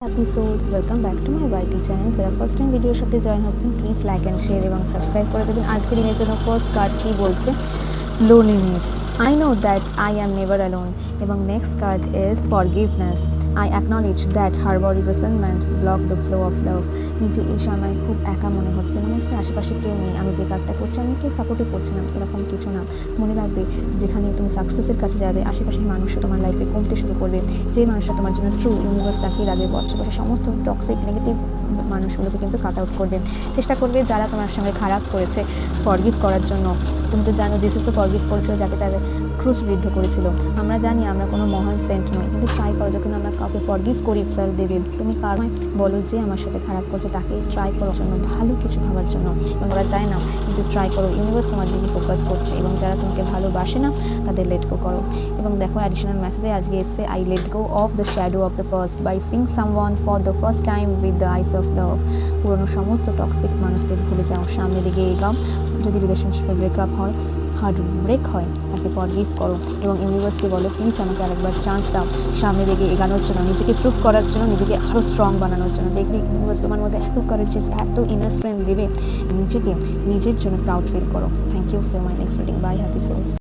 Happy souls welcome back to my YT channel. যারা first time ভিডিওর সাথে join হচ্ছেন প্লিজ লাইক অ্যান্ড শেয়ার এবং সাবস্ক্রাইব করে দেবেন। আজকের দিনের জন্য ফার্স্ট কার্ড কী বলছে? Loneliness. I know that I am never alone. এবং next card is forgiveness. I acknowledge that harbouring resentment block the flow of love. নিজে এই সময় খুব একা মনে হচ্ছে আশেপাশে কেউ নেই, আমি যে কাজটা করছি আমি কেউ সাপোর্টই করছি না, এরকম কিছু না। মনে রাখবে যেখানে তুমি সাকসেসের কাছে যাবে আশেপাশের মানুষও তোমার লাইফে কমতে শুরু করবে। যে মানুষটা তোমার জন্য ট্রু, ইউনিভার্স তাকিয়ে রাখবে আশেপাশে সমস্ত টক্সিক নেগেটিভ মানুষগুলোকে কিন্তু কাট আউট করবে। চেষ্টা করবে যারা তোমার সঙ্গে খারাপ করেছে ফরগিভ করার জন্য। তুমি তো জানো জিসাসও ফরগিভ করেছিল যাকে তার ক্রুশবিদ্ধ করেছিল। আমরা জানি আমরা কোনো মহান সেন্ট নই, কিন্তু ট্রাই করো যখন আমরা কাউকে ফরগিভ করি স্যার দেবে। তুমি কারণ বলো যে আমার সাথে খারাপ করছে তাকে ট্রাই করার জন্য, ভালো কিছু ভাবার জন্য। এবং ওরা চায় না কিন্তু ট্রাই করো, ইউনিভার্স তোমার দিকে ফোকাস করছে। এবং যারা তোমাকে ভালোবাসে না তাদের লেট গো করো। এবং দেখো অ্যাডিশনাল মেসেজে আজকে এসছে, I let go of the shadow of the past by seeing someone for the first time with the eyes of love. পুরনো সমস্ত টক্সিক মানুষদের ভুলে যাও, সামনের দিকে এগাও। যদি রিলেশনশিপে ব্রেকআপ হয়, হার্ট ব্রেক হয়, তাকে ফরগিভ করো এবং ইউনিভার্সকে বলো প্লিজ আমাকে আরেকবার চান্স দাও সামনের দিকে এগানোর জন্য, নিজেকে প্রুভ করার জন্য, নিজেকে আরও স্ট্রং বানানোর জন্য। দেখবে ইউনিভার্স তোমার মধ্যে এত কারেজ, এত ইনার স্ট্রেংথ দেবে। নিজেকে নিজের জন্য প্রাউড ফিল করো। Thank you so much. Next reading by happy sols.